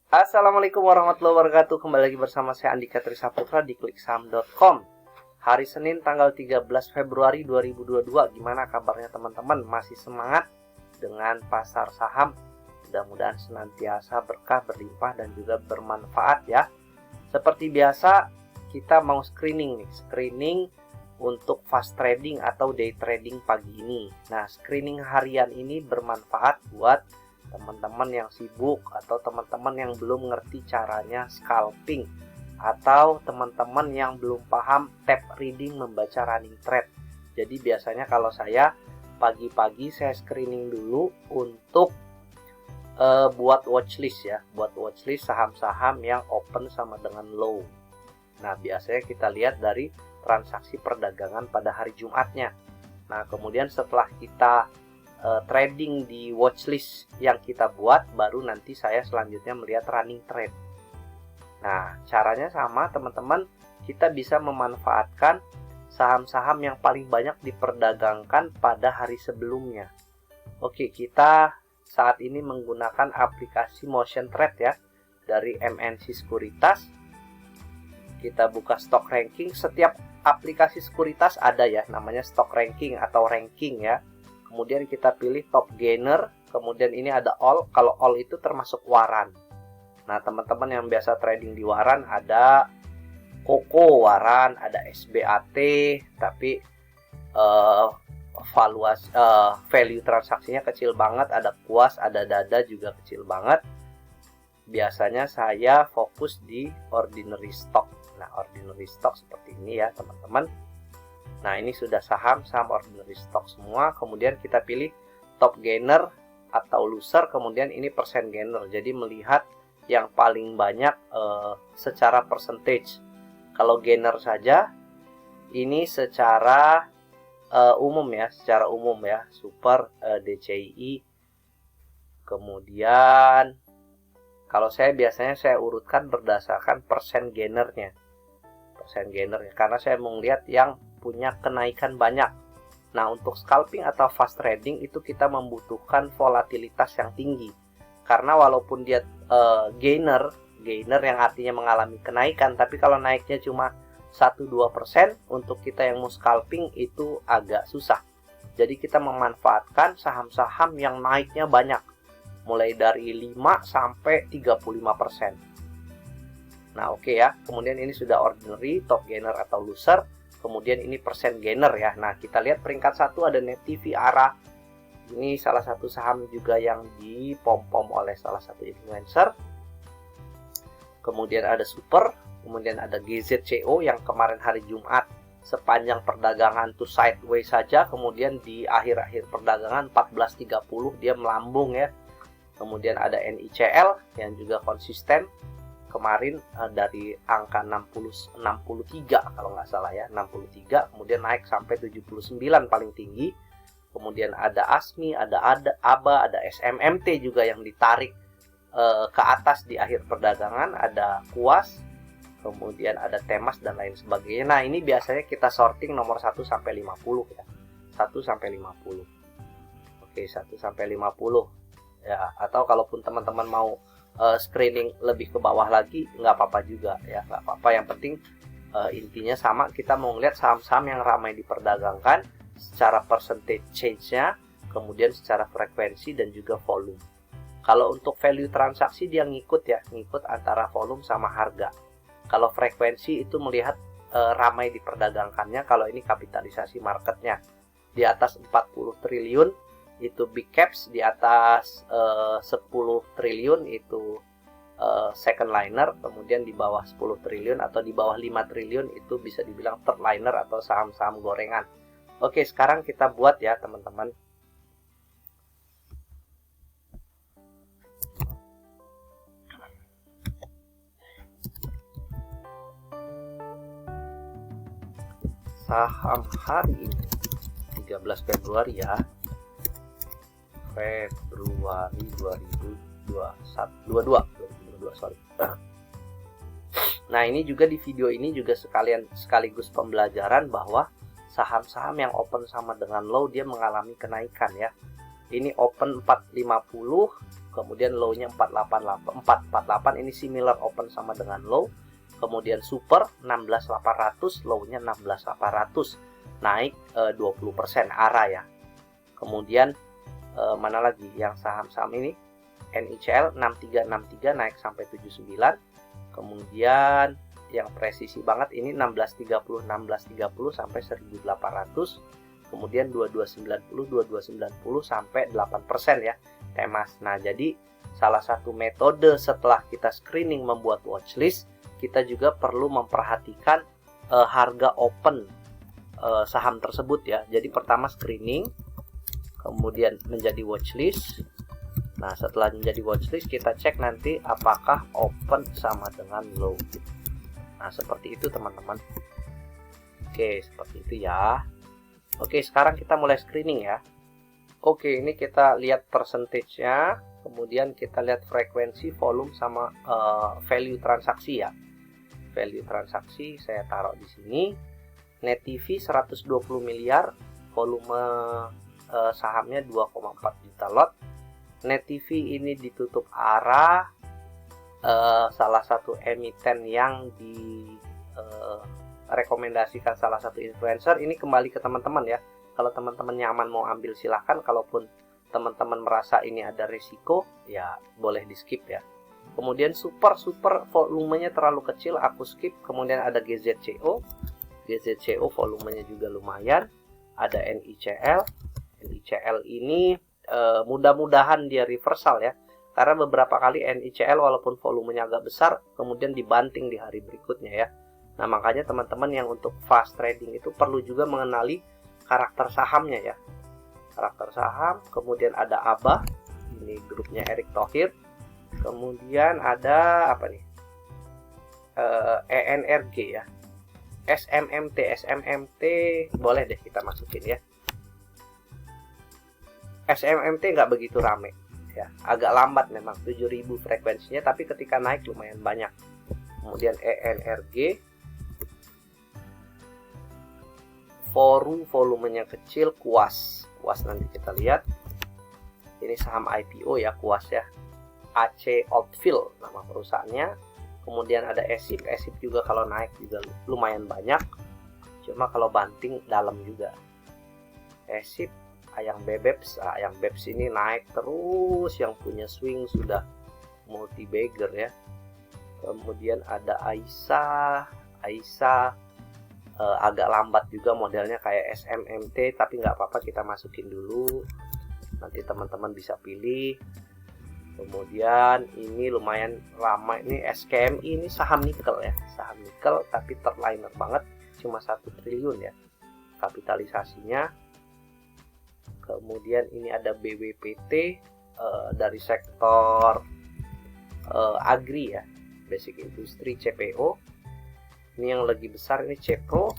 Assalamualaikum warahmatullahi wabarakatuh. Kembali lagi bersama saya Andika Trisaputra di kliksaham.com. Hari Senin tanggal 13 Februari 2022. Gimana kabarnya teman-teman? Masih semangat dengan pasar saham? Mudah-mudahan senantiasa berkah, berlimpah dan juga bermanfaat ya. Seperti biasa kita mau screening nih. Screening untuk fast trading atau day trading pagi ini. Nah, screening harian ini bermanfaat buat teman-teman yang sibuk atau teman-teman yang belum ngerti caranya scalping atau teman-teman yang belum paham tab reading membaca running trade. Jadi biasanya kalau saya pagi-pagi saya screening dulu untuk buat watchlist ya, buat watchlist saham-saham yang open sama dengan low. Nah, biasanya kita lihat dari transaksi perdagangan pada hari Jumatnya. Nah, kemudian setelah kita trading di watchlist yang kita buat, baru nanti saya selanjutnya melihat running trade. Nah, caranya sama teman-teman, kita bisa memanfaatkan saham-saham yang paling banyak diperdagangkan pada hari sebelumnya. Oke, kita saat ini menggunakan aplikasi Motion Trade ya, dari MNC Sekuritas. Kita buka stock ranking, setiap aplikasi sekuritas ada ya, namanya stock ranking atau ranking ya. Kemudian kita pilih top gainer, kemudian ini ada all. Kalau all itu termasuk waran. Nah, teman-teman yang biasa trading di waran ada Koko waran, ada SBAT, tapi value transaksinya kecil banget, ada Kuas, ada Dada juga kecil banget. Biasanya saya fokus di ordinary stock. Nah, ordinary stock seperti ini ya, teman-teman. Nah, ini sudah saham ordinary stock semua. Kemudian kita pilih top gainer atau loser. Kemudian ini persen gainer. Jadi melihat yang paling banyak secara percentage. Kalau gainer saja, ini secara umum ya. Secara umum ya. Super DCI. Kemudian kalau saya biasanya saya urutkan berdasarkan persen gainernya. Karena saya mau lihat yang punya kenaikan banyak. Nah, untuk scalping atau fast trading itu kita membutuhkan volatilitas yang tinggi. Karena walaupun dia gainer yang artinya mengalami kenaikan, tapi kalau naiknya cuma 1-2%, untuk kita yang mau scalping itu agak susah. Jadi kita memanfaatkan saham-saham yang naiknya banyak, mulai dari 5 sampai 35%. Nah, oke ya. Kemudian ini sudah ordinary, top gainer atau loser. Kemudian ini persen gainer ya. Nah, kita lihat peringkat 1 ada Net TV ARA. Ini salah satu saham juga yang dipom-pom oleh salah satu influencer. Kemudian ada Super. Kemudian ada GZCO yang kemarin hari Jumat sepanjang perdagangan tuh sideways saja. Kemudian di akhir-akhir perdagangan 14.30 dia melambung ya. Kemudian ada NICL yang juga konsisten. Kemarin dari angka 63 kalau nggak salah ya, 63, kemudian naik sampai 79 paling tinggi. Kemudian ada ASMI, ada ABA, ada SMMT juga yang ditarik ke atas di akhir perdagangan, ada Kuas, kemudian ada Temas dan lain sebagainya. Nah, ini biasanya kita sorting nomor 1 sampai 50 ya. 1 sampai 50. Oke, 1 sampai 50 ya. Atau kalaupun teman-teman mau screening lebih ke bawah lagi, nggak apa-apa juga ya, nggak apa-apa. Yang penting intinya sama, kita mau ngeliat saham-saham yang ramai diperdagangkan secara percentage change-nya, kemudian secara frekuensi dan juga volume. Kalau untuk value transaksi dia ngikut antara volume sama harga. Kalau frekuensi itu melihat ramai diperdagangkannya. Kalau ini kapitalisasi marketnya di atas 40 triliun itu big caps, di atas 10 triliun itu second liner, kemudian di bawah 10 triliun atau di bawah 5 triliun itu bisa dibilang third liner atau saham-saham gorengan. Oke, sekarang kita buat ya teman-teman. Saham hari ini 13 Februari ya. Februari 2022, sorry. Nah, ini juga di video ini juga sekaligus pembelajaran bahwa saham-saham yang open sama dengan low dia mengalami kenaikan ya. Ini open 450, kemudian low-nya 448. Ini similar open sama dengan low. Kemudian super 16.800, low-nya 16.800. Naik 20% ARA ya. Kemudian mana lagi yang saham-saham ini? NICL 6363 naik sampai 79. Kemudian yang presisi banget ini 1630 sampai 1800. Kemudian 2290 sampai 8% ya Temas. Nah, jadi salah satu metode setelah kita screening membuat watchlist, kita juga perlu memperhatikan harga open saham tersebut ya. Jadi pertama screening, kemudian menjadi watchlist. Nah, setelah menjadi watchlist kita cek nanti apakah open sama dengan low. Nah, seperti itu teman-teman. Oke, seperti itu ya. Oke, sekarang kita mulai screening ya. Oke, ini kita lihat percentage-nya, kemudian kita lihat frekuensi, volume, sama value transaksi ya. Value transaksi saya taruh di sini. Net TV 120 miliar, volume sahamnya 2,4 juta lot. Net TV ini ditutup ARA, salah satu emiten yang rekomendasikan salah satu influencer. Ini kembali ke teman-teman ya. Kalau teman-teman nyaman mau ambil silahkan. Kalaupun teman-teman merasa ini ada risiko, ya boleh di skip ya. Kemudian super volumenya terlalu kecil, aku skip. Kemudian ada GZCO volumenya juga lumayan. Ada NICL ini mudah-mudahan dia reversal ya. Karena beberapa kali NICL walaupun volumenya agak besar, kemudian dibanting di hari berikutnya ya. Nah, makanya teman-teman yang untuk fast trading itu perlu juga mengenali karakter sahamnya ya. Karakter saham, kemudian ada ABA, ini grupnya Erick Thohir. Kemudian ada apa nih? ENRG ya. SMMT boleh deh kita masukin ya. SMMT nggak begitu rame ya, agak lambat memang, 7000 frekuensinya, tapi ketika naik lumayan banyak. Kemudian ENRG, volumenya kecil, kuas nanti kita lihat. Ini saham IPO ya, kuas ya. AC Oldfield nama perusahaannya. Kemudian ada ESIP juga kalau naik juga lumayan banyak, cuma kalau banting dalam juga. ESIP, Ayang Bebeps ini naik terus, yang punya swing sudah multi bagger ya. Kemudian ada Aisyah agak lambat juga modelnya kayak SMMT, tapi nggak apa-apa, kita masukin dulu, nanti teman-teman bisa pilih. Kemudian ini lumayan ramai, ini SKMI, ini saham nikel ya, saham nikel tapi terliner banget, cuma 1 triliun ya kapitalisasinya. Kemudian ini ada BWPT dari sektor agri ya, basic industry, CPO. Ini yang lagi besar ini Cepro,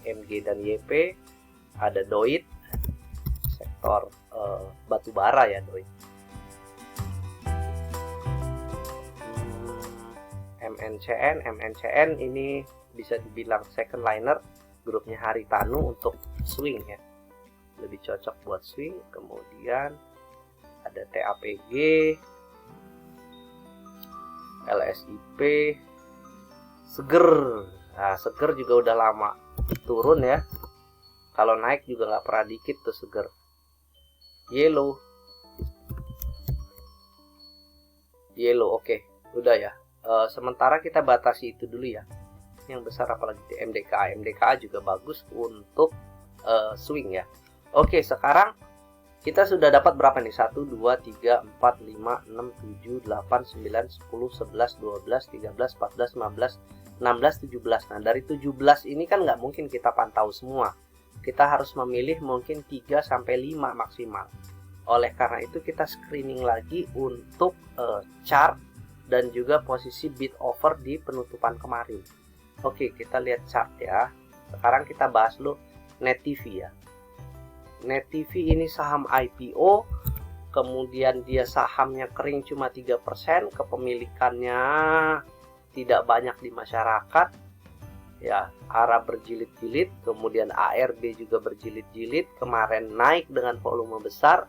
MG dan YP. Ada Doit, sektor batubara ya Doit. MNCN ini bisa dibilang second liner, grupnya Haritanu untuk swing ya, lebih cocok buat swing. Kemudian ada TAPG, LSIP, Seger. Nah, Seger juga udah lama turun ya, kalau naik juga nggak pernah dikit tuh Seger. Yellow, oke, udah ya. Sementara kita batasi itu dulu ya, yang besar, apalagi di MDKA juga bagus untuk swing ya. Oke, sekarang kita sudah dapat berapa nih? 1, 2, 3, 4, 5, 6, 7, 8, 9, 10, 11, 12, 13, 14, 15, 16, 17. Nah, dari 17 ini kan nggak mungkin kita pantau semua. Kita harus memilih mungkin 3-5 maksimal. Oleh karena itu kita screening lagi untuk chart dan juga posisi bid over di penutupan kemarin. Oke, kita lihat chart ya. Sekarang kita bahas dulu Net TV ya. Net TV ini saham IPO, kemudian dia sahamnya kering cuma 3%, kepemilikannya tidak banyak di masyarakat ya. ARA berjilid-jilid, kemudian ARB juga berjilid-jilid, kemarin naik dengan volume besar,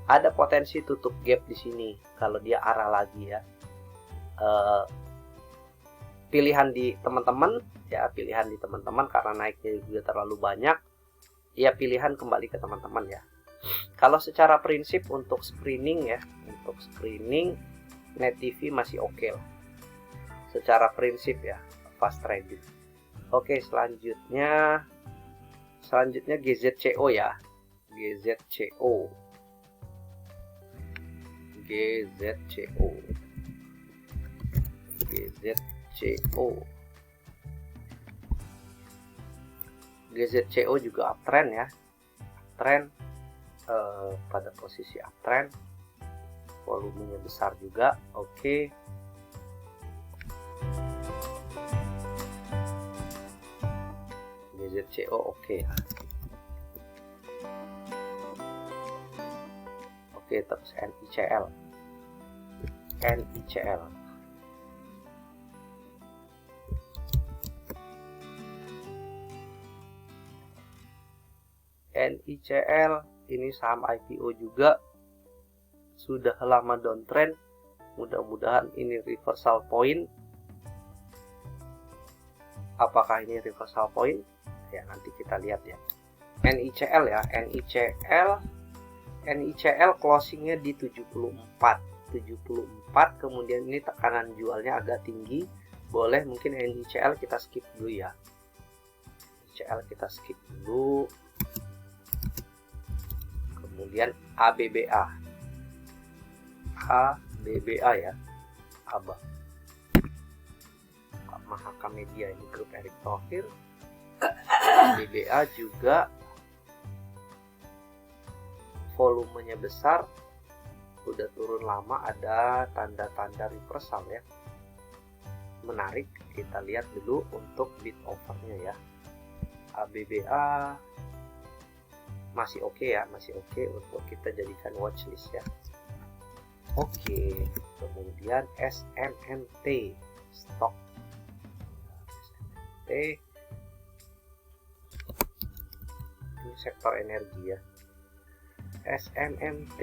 ada potensi tutup gap di sini kalau dia arah lagi ya. Pilihan di teman-teman ya, pilihan di teman-teman karena naiknya juga terlalu banyak ya, pilihan kembali ke teman-teman ya. Kalau secara prinsip untuk screening ya, untuk screening Net TV masih oke lah secara prinsip ya, fast trading. Oke, selanjutnya GZCO ya, GZCO juga uptrend ya, uptrend pada posisi uptrend, volumenya besar juga. Oke. GZCO oke ya. Oke, terus NICL. NICL ini saham IPO juga, sudah lama downtrend. Mudah-mudahan ini reversal point. Apakah ini reversal point? Ya, nanti kita lihat ya. NICL ya, NICL closingnya di 74, kemudian ini tekanan jualnya agak tinggi. Boleh mungkin NICL kita skip dulu ya. NICL kita skip dulu. Kemudian ABBA ya, ABA, Mahaka Media, ini grup Erick Thohir. ABBA juga volumenya besar, udah turun lama, ada tanda-tanda reversal ya, menarik. Kita lihat dulu untuk bid overnya ya. ABBA masih oke ya, masih oke untuk kita jadikan watchlist ya. Oke, kemudian SMMT stok, SMMT ini sektor energi ya. SMMT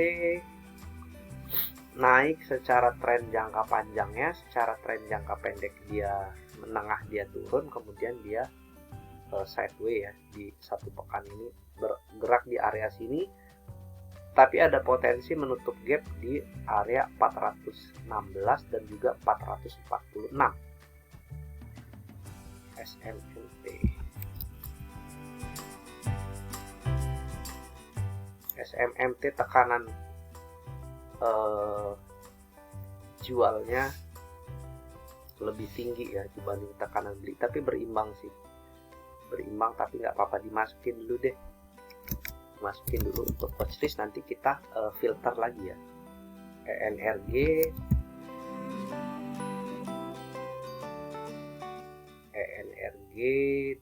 naik secara tren jangka panjangnya, secara tren jangka pendek dia menengah dia turun, kemudian dia sideways ya di satu pekan ini bergerak di area sini, tapi ada potensi menutup gap di area 416 dan juga 446. SMMT tekanan jualnya lebih tinggi ya dibanding tekanan beli, tapi berimbang sih, berimbang, tapi nggak apa-apa, dimasukin dulu deh, masukin dulu untuk watchlist, nanti kita filter lagi ya. ENRG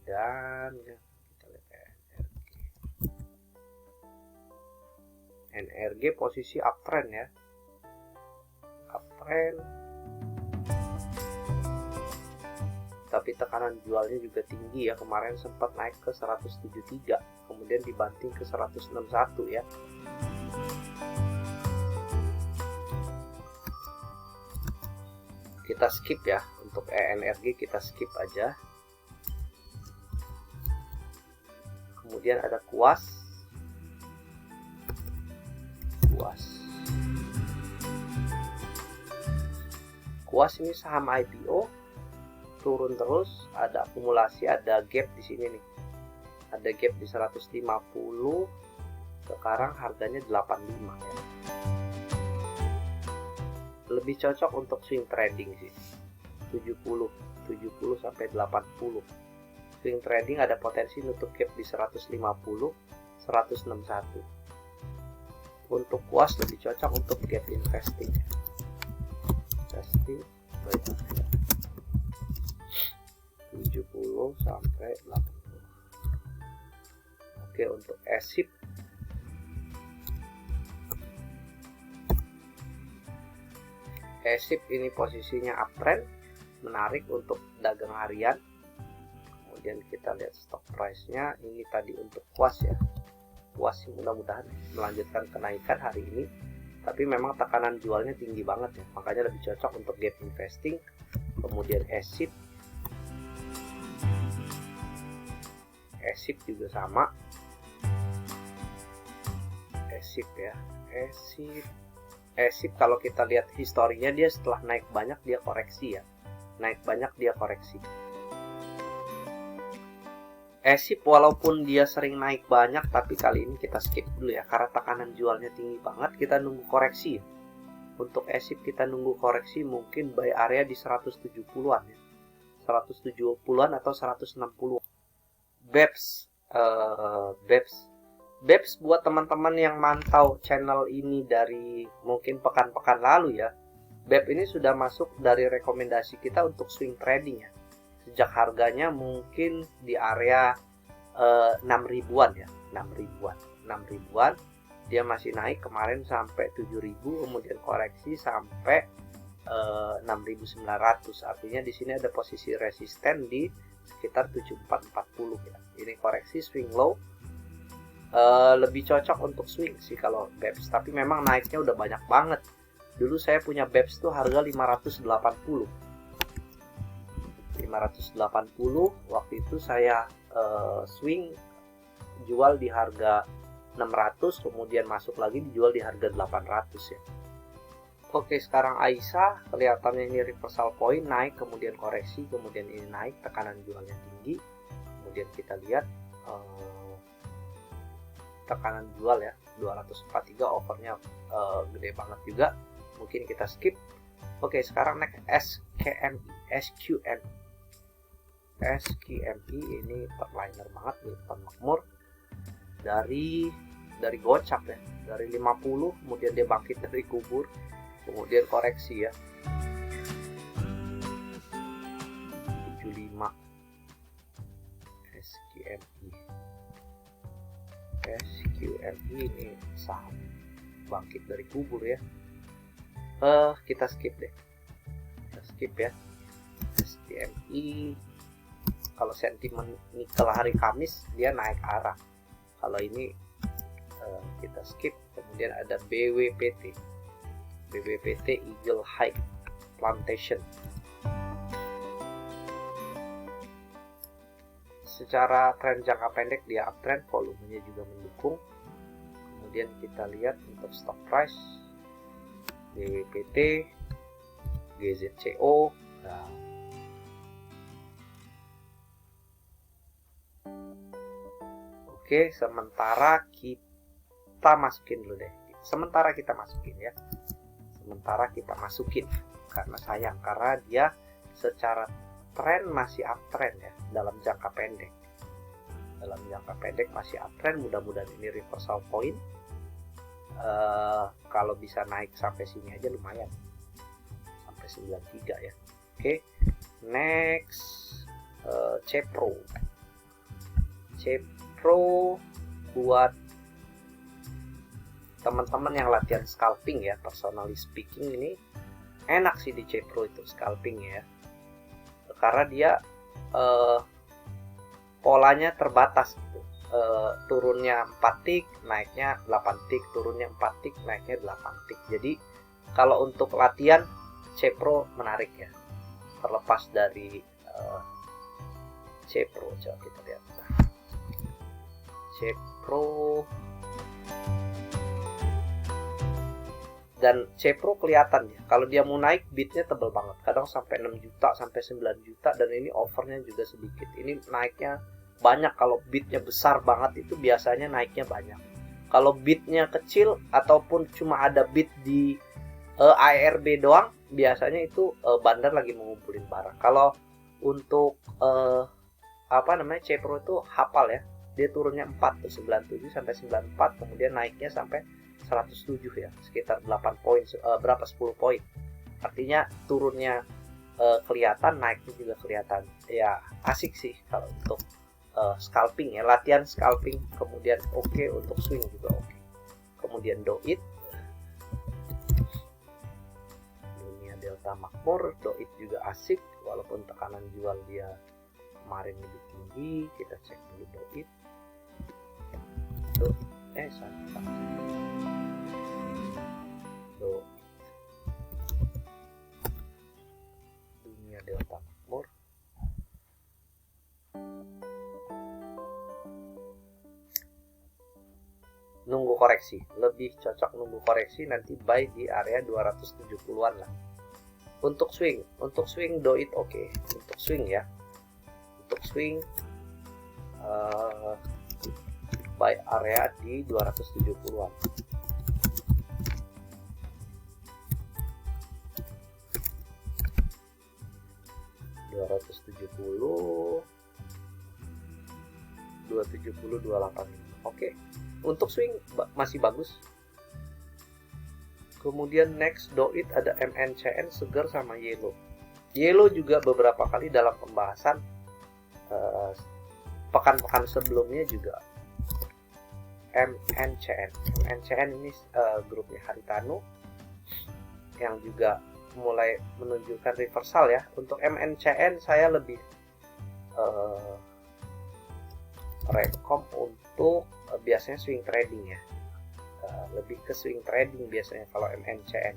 dan kita lihat NRG posisi uptrend ya, uptrend, tapi tekanan jualnya juga tinggi ya, kemarin sempat naik ke 173, kemudian dibanting ke 161 ya. Kita skip ya, untuk ENRG kita skip aja. Kemudian ada Kuas. Kuas ini saham IPO, turun terus, ada akumulasi, ada gap di sini nih. Ada gap di 150, sekarang harganya 85 ya. Lebih cocok untuk swing trading sih. 70 sampai 80. Swing trading ada potensi nutup gap di 150, 161. Untuk Kuas lebih cocok untuk gap investing. Investing 70 sampai 80. Oke, untuk ESIP ini posisinya uptrend, menarik untuk dagang harian. Kemudian kita lihat stock price-nya, ini tadi untuk Kuas ya. puas sih, mudah-mudahan melanjutkan kenaikan hari ini. Tapi memang tekanan jualnya tinggi banget ya, makanya lebih cocok untuk gap investing. Kemudian ASIP juga sama. ASIP ya, ASIP kalau kita lihat historinya, dia setelah naik banyak dia koreksi ya, ASIP walaupun dia sering naik banyak, tapi kali ini kita skip dulu ya, karena tekanan jualnya tinggi banget. Kita nunggu koreksi ya. Untuk ASIP kita nunggu koreksi mungkin buy area di 170-an ya, 170-an atau 160. BEPS buat teman-teman yang mantau channel ini dari mungkin pekan-pekan lalu ya, BEP ini sudah masuk dari rekomendasi kita untuk swing trading ya. Sejak harganya mungkin di area 6.000-an ya, 6.000-an dia masih naik kemarin sampai 7.000, kemudian koreksi sampai 6.900. Artinya di sini ada posisi resisten di sekitar 7440 ya. Ini koreksi swing low, lebih cocok untuk swing sih kalau BEPS, tapi memang naiknya udah banyak banget. Dulu saya punya BEPS tuh harga 580, waktu itu saya swing jual di harga 600, kemudian masuk lagi dijual di harga 800 ya. Oke, sekarang Aisyah kelihatannya ini reversal point, naik kemudian koreksi, kemudian ini naik, tekanan jualnya tinggi. Kemudian kita lihat tekanan jual ya 243, overnya gede banget juga, mungkin kita skip. Oke, sekarang next SQMI ini terliner banget nih, makmur dari gocap ya, dari 50 kemudian dia bangkit dari kubur, kemudian koreksi ya 75. SQMI ini saham bangkit dari kubur ya. Kita skip deh, ya. SQMI kalau sentimen nikel hari Kamis dia naik arah, kalau ini kita skip. Kemudian ada BWPT Eagle High Plantation. Secara tren jangka pendek dia uptrend, volumenya juga mendukung. Kemudian kita lihat untuk stock price BWPT, GZCO. Nah, oke, sementara kita masukin dulu deh. Sementara kita masukin karena sayang, karena dia secara tren masih uptrend ya, dalam jangka pendek masih uptrend. Mudah-mudahan ini reversal point. Kalau bisa naik sampai sini aja lumayan, sampai 93 ya. Oke, next Cepro buat teman-teman yang latihan scalping ya, personally speaking ini enak sih di Cepro itu scalping ya, karena dia polanya terbatas gitu. Turunnya 4 tik, naiknya 8 tik, turunnya 4 tik, naiknya 8 tik. Jadi kalau untuk latihan Cepro menarik ya, terlepas dari Cepro. Coba kita lihat Cepro. Dan Cepro kelihatan ya, kalau dia mau naik bidnya tebel banget, kadang sampai 6 juta sampai 9 juta, dan ini overnya juga sedikit. Ini naiknya banyak. Kalau bidnya besar banget itu biasanya naiknya banyak. Kalau bidnya kecil ataupun cuma ada bid di ARB doang, biasanya itu bandar lagi mengumpulin barang. Kalau untuk Cepro itu hafal ya, dia turunnya 4 tuh, 97 sampai 94, kemudian naiknya sampai 107 ya, sekitar 8 poin, 10 poin. Artinya turunnya kelihatan, naiknya juga kelihatan. Ya asik sih kalau untuk scalping ya, latihan scalping. Kemudian oke, untuk swing juga oke. Kemudian Doit, dunia Delta Makmur, Doit juga asik walaupun tekanan jual dia kemarin lebih tinggi. Kita cek dulu Doit. salah. Tuh. Dunia Delta Makmur. Nunggu koreksi, lebih cocok nunggu koreksi, nanti buy di area 270-an lah. Untuk swing do it oke. Untuk swing ya, untuk swing buy area di 270-an. Oke. Untuk swing masih bagus. Kemudian next do it ada MNCN seger sama yellow. Yellow juga beberapa kali dalam pembahasan pekan-pekan sebelumnya juga MNCN ini grupnya Haritanu yang juga mulai menunjukkan reversal ya. Untuk MNCN saya lebih rekom untuk biasanya swing trading ya, lebih ke swing trading biasanya kalau MNCN,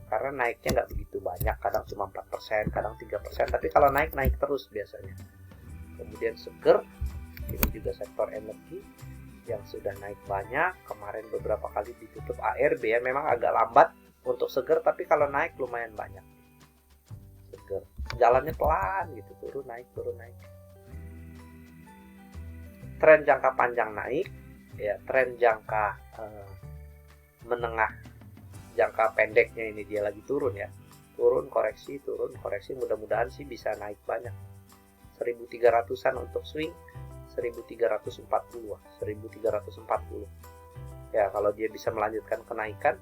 karena naiknya nggak begitu banyak, kadang cuma 4%, kadang 3%, tapi kalau naik terus biasanya. Kemudian seger, ini juga sektor energi yang sudah naik banyak, kemarin beberapa kali ditutup ARB ya, memang agak lambat untuk seger, tapi kalau naik lumayan banyak. Seger jalannya pelan gitu, turun naik. Tren jangka panjang naik ya, tren jangka menengah, jangka pendeknya ini dia lagi turun ya, turun koreksi, mudah-mudahan sih bisa naik banyak. 1300-an untuk swing, 1340 ya. Kalau dia bisa melanjutkan kenaikan,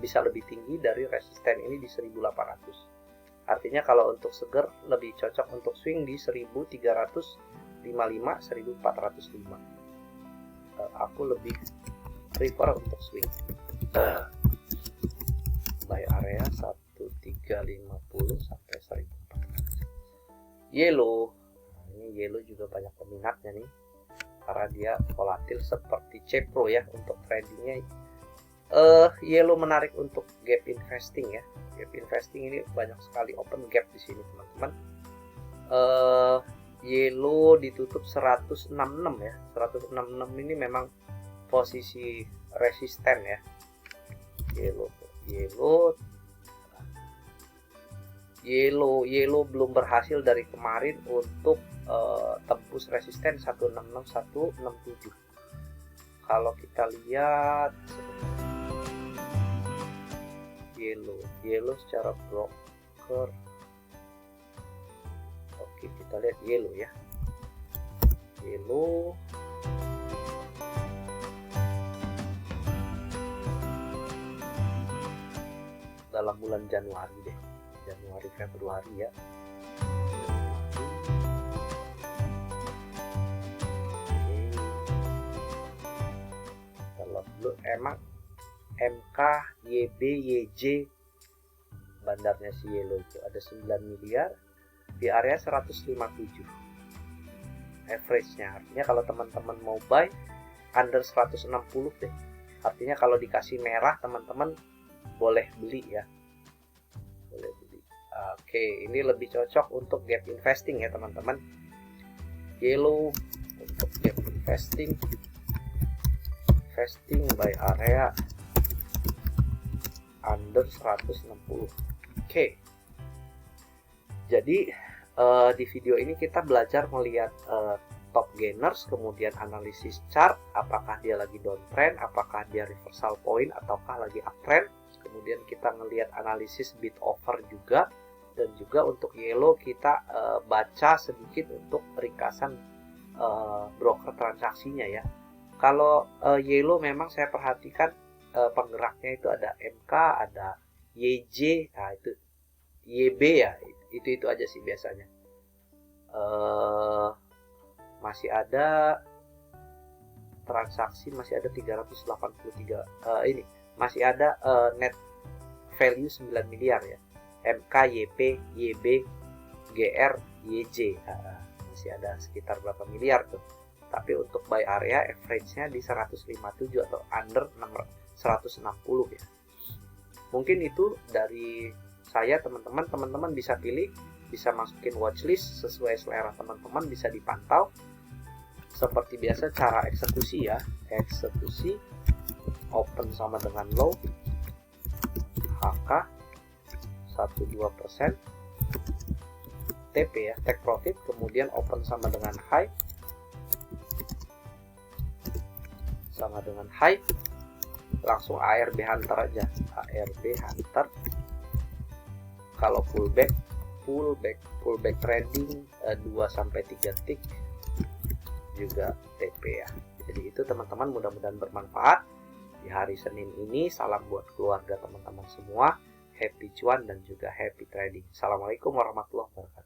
bisa lebih tinggi dari resisten ini di 1800. Artinya kalau untuk seger lebih cocok untuk swing di 1355, 1405. Aku lebih prefer untuk swing. Buy area 1350 sampai 1400. Yellow. Nah, ini yellow juga banyak peminatnya nih, karena dia volatil seperti Cepro ya untuk tradingnya. Yellow menarik untuk gap investing ya. Gap investing ini banyak sekali open gap di sini teman-teman. Yellow ditutup 166 ya. 166 ini memang posisi resisten ya. Yellow belum berhasil dari kemarin untuk tembus resisten 166, 167. Kalau kita lihat yellow secara broker, oke, kita lihat yellow ya. Yellow dalam bulan Januari deh, Januari Februari ya. Kalau dulu emang MK, YB, YJ bandarnya si yellow itu ada 9 miliar di area 157 average-nya. Artinya kalau teman-teman mau buy under 160 deh. Artinya kalau dikasih merah teman-teman boleh beli ya. Boleh beli. Oke, ini lebih cocok untuk gap investing ya teman-teman. Yellow untuk gap investing buy area under 160. Oke. Jadi di video ini kita belajar melihat top gainers, kemudian analisis chart, apakah dia lagi downtrend, apakah dia reversal point, ataukah lagi uptrend. Kemudian kita ngelihat analisis bid offer juga, dan juga untuk yellow kita baca sedikit untuk ringkasan broker transaksinya ya. Kalau yellow memang saya perhatikan penggeraknya itu ada MK, ada YJ, nah itu YB ya, itu aja sih biasanya. Masih ada transaksi, masih ada 383 ini masih ada net value 9 miliar ya. MK, YP, YB, GR, YJ masih ada sekitar berapa miliar tuh. Tapi untuk buy area average-nya di 157 atau under 160 ya. Mungkin itu dari saya teman-teman. Teman-teman bisa pilih, bisa masukin watchlist sesuai selera teman-teman, bisa dipantau. Seperti biasa cara eksekusi ya. Eksekusi open sama dengan low, HK 12%, TP ya, take profit, kemudian open sama dengan high, sama dengan high, langsung ARB Hunter aja, ARB Hunter. Kalau pullback trading 2-3 tick juga TP ya. Jadi itu teman-teman, mudah-mudahan bermanfaat di hari Senin ini. Salam buat keluarga teman-teman semua, happy cuan dan juga happy trading. Assalamualaikum warahmatullahi wabarakatuh.